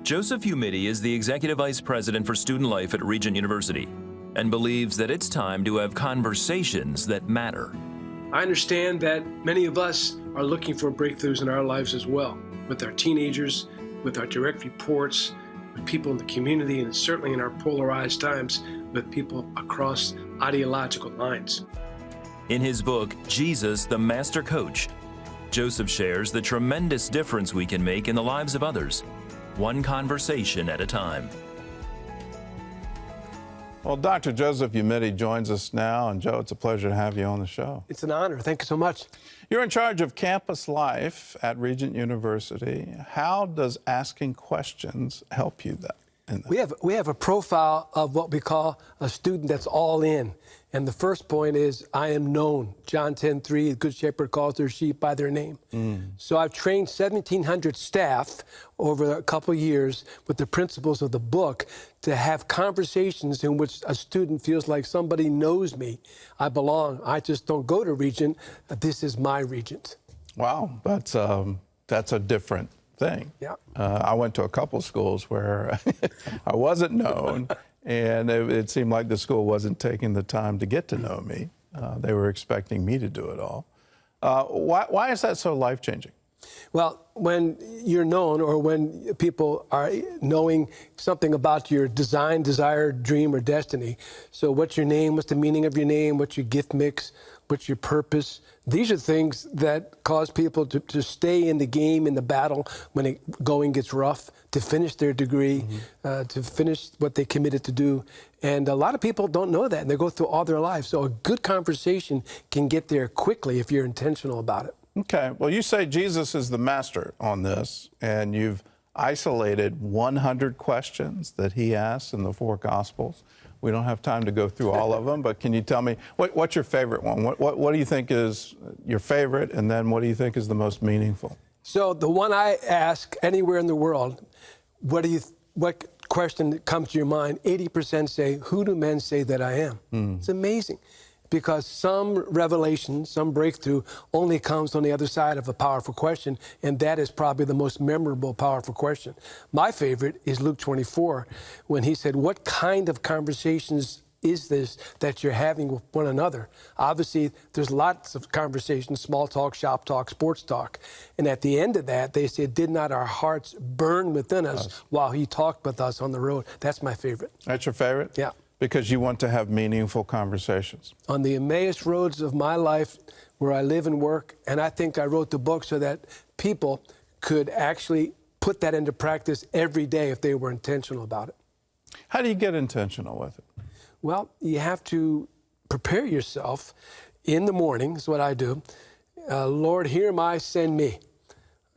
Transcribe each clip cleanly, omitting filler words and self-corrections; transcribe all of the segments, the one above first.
Joseph Umidi is the Executive Vice President for Student Life at Regent University and believes that it's time to have conversations that matter. I understand that many of us are looking for breakthroughs in our lives as well, with our teenagers, with our direct reports, with people in the community, and certainly in our polarized times with people across ideological lines. In his book, Jesus, the Master Coach, Joseph shares the tremendous difference we can make in the lives of others, one conversation at a time. Well, Dr. Joseph Umidi joins us now. And Joe, it's a pleasure to have you on the show. It's an honor. Thank you so much. You're in charge of campus life at Regent University. How does asking questions help you in that? We have a profile of what we call a student that's all in. And the first point is, I am known. John 10:3, the Good Shepherd calls their sheep by their name. So I've trained 1,700 staff over a couple years with the principles of the book to have conversations in which a student feels like somebody knows me. I belong. I just don't go to Regent. This is my Regent. Wow, that's a different thing. Yeah. I went to a couple schools where I wasn't known, and it seemed like the school wasn't taking the time to get to know me. They were expecting me to do it all. Why is that so life-changing? Well, when you're known, or when people are knowing something about your design, desire, dream, or destiny, so what's your name, what's the meaning of your name, what's your gift mix, what's your purpose, these are things that cause people to stay in the game, in the battle, when going gets rough, to finish their degree, to finish what they committed to do. And a lot of people don't know that, and they go through all their lives. So a good conversation can get there quickly if you're intentional about it. Okay. Well, you say Jesus is the master on this, and you've isolated 100 questions that he asks in the 4 Gospels. We don't have time to go through all of them, but can you tell me, what's your favorite one? What do you think is your favorite, and then what do you think is the most meaningful? So the one I ask anywhere in the world, what question comes to your mind? 80% say, who do men say that I am? It's amazing. Because some revelation, some breakthrough only comes on the other side of a powerful question, and that is probably the most memorable, powerful question. My favorite is Luke 24, when he said, what kind of conversations is this that you're having with one another? Obviously, there's lots of conversations, small talk, shop talk, sports talk. And at the end of that, they said, did not our hearts burn within us while he talked with us on the road? That's my favorite. That's your favorite? Yeah. Because you want to have meaningful conversations. On the Emmaus roads of my life, where I live and work, and I think I wrote the book so that people could actually put that into practice every day if they were intentional about it. How do you get intentional with it? Well, you have to prepare yourself in the morning, is what I do. Lord, here am I, send me.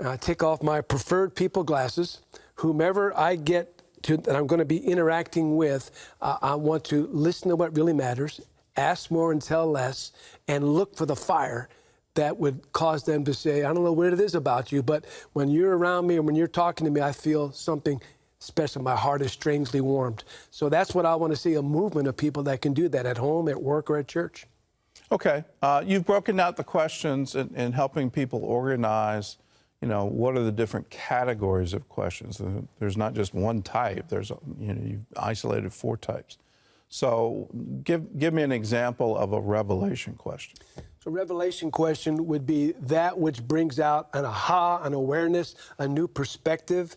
I take off my preferred people glasses. Whomever I get that I'm going to be interacting with, I want to listen to what really matters, ask more and tell less, and look for the fire that would cause them to say, I don't know what it is about you, but when you're around me and when you're talking to me, I feel something special. My heart is strangely warmed. So that's what I want to see, a movement of people that can do that at home, at work, or at church. Okay. You've broken out the questions in helping people organize. You know, what are the different categories of questions? There's not just one type. There's, you've isolated 4 types. So give me an example of a revelation question. So revelation question would be that which brings out an aha, an awareness, a new perspective.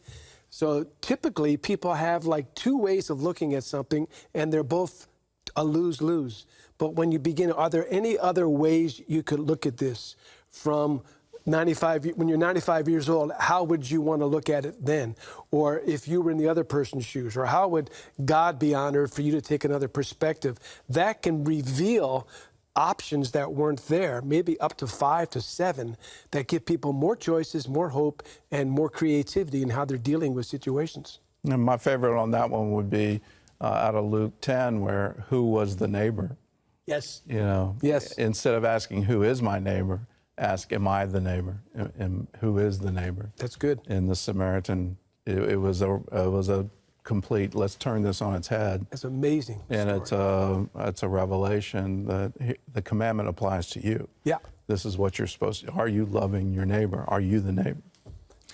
So typically people have like 2 ways of looking at something, and they're both a lose-lose. But when you begin, are there any other ways you could look at this? From when you're 95 years old, how would you want to look at it then? Or if you were in the other person's shoes, or how would God be honored for you to take another perspective? That can reveal options that weren't there, maybe up to 5 to 7, that give people more choices, more hope, and more creativity in how they're dealing with situations. And my favorite on that one would be out of Luke 10, where who was the neighbor? Yes. You know, yes. Instead of asking who is my neighbor, ask, am I the neighbor? And who is the neighbor? That's good. In the Samaritan, it was a complete, let's turn this on its head. That's amazing. And it's a revelation that the commandment applies to you. Yeah. This is what you're supposed to. Are you loving your neighbor? Are you the neighbor?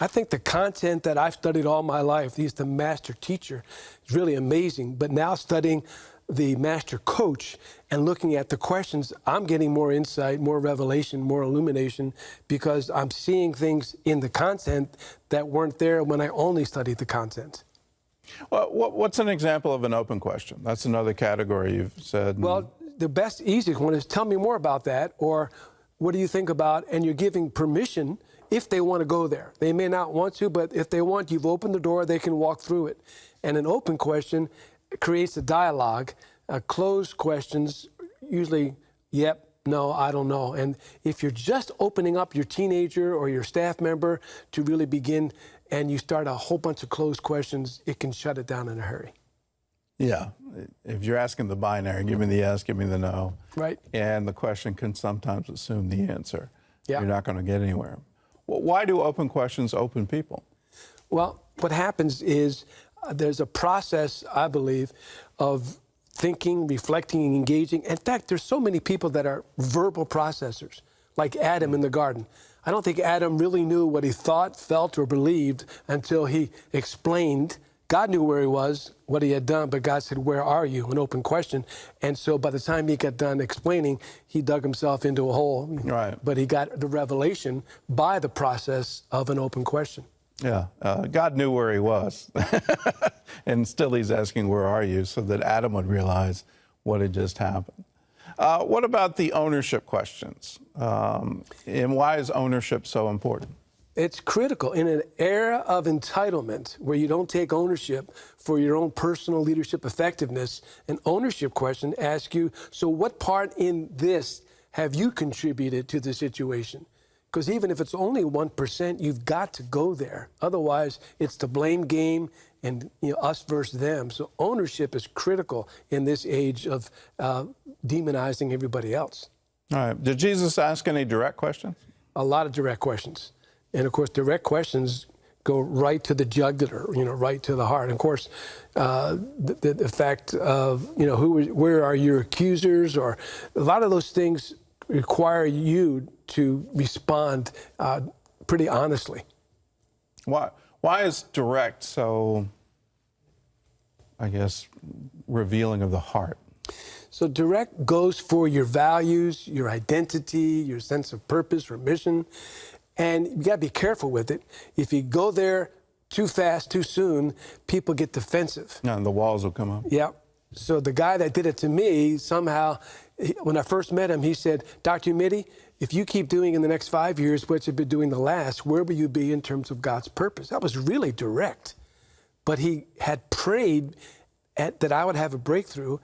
I think the content that I've studied all my life, he's the master teacher, is really amazing. But now studying the master coach and looking at the questions, I'm getting more insight, more revelation, more illumination, because I'm seeing things in the content that weren't there when I only studied the content. Well, what's an example of an open question? That's another category you've said. Well, the best, easiest one is tell me more about that, or what do you think about, and you're giving permission if they want to go there. They may not want to, but if they want, you've opened the door, they can walk through it. And an open question creates a dialogue. Closed questions, usually, yep, no, I don't know. And if you're just opening up your teenager or your staff member to really begin, and you start a whole bunch of closed questions, it can shut it down in a hurry. Yeah, if you're asking the binary, give me the yes, give me the no. Right. And the question can sometimes assume the answer. Yeah. You're not going to get anywhere. Well, why do open questions open people? Well, what happens is there's a process, I believe, of thinking, reflecting, and engaging. In fact, there's so many people that are verbal processors, like Adam in the garden. I don't think Adam really knew what he thought, felt, or believed until he explained. God knew where he was, what he had done, but God said, where are you? An open question. And so by the time he got done explaining, he dug himself into a hole. Right. But he got the revelation by the process of an open question. Yeah, God knew where he was. And still he's asking, where are you? So that Adam would realize what had just happened. What about the ownership questions? And why is ownership so important? It's critical. In an era of entitlement where you don't take ownership for your own personal leadership effectiveness, an ownership question asks you, so what part in this have you contributed to the situation? Because even if it's only 1%, you've got to go there. Otherwise, it's the blame game and us versus them. So ownership is critical in this age of demonizing everybody else. All right. Did Jesus ask any direct questions? A lot of direct questions. And of course, direct questions go right to the jugular, right to the heart. And of course, the fact of, where are your accusers, or a lot of those things require you to respond pretty honestly. Why is direct so, I guess, revealing of the heart? So direct goes for your values, your identity, your sense of purpose or mission. And you got to be careful with it. If you go there too fast, too soon, people get defensive. Yeah, and the walls will come up. Yeah. So the guy that did it to me, somehow, when I first met him, he said, Dr. Umidi, if you keep doing in the next 5 years what you've been doing the last, where will you be in terms of God's purpose? That was really direct. But he had prayed that I would have a breakthrough,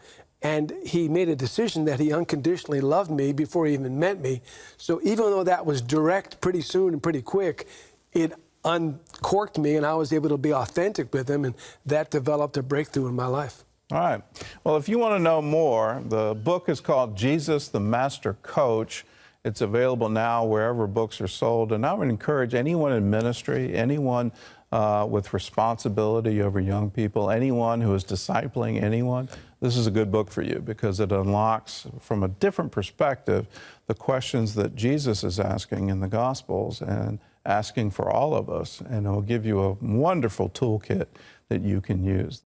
and he made a decision that he unconditionally loved me before he even met me. So even though that was direct pretty soon and pretty quick, it uncorked me, and I was able to be authentic with him, and that developed a breakthrough in my life. All right. Well, if you want to know more, the book is called Jesus, the Master Coach. It's available now wherever books are sold. And I would encourage anyone in ministry, anyone with responsibility over young people, anyone who is discipling anyone, this is a good book for you because it unlocks from a different perspective the questions that Jesus is asking in the Gospels and asking for all of us. And it will give you a wonderful toolkit that you can use.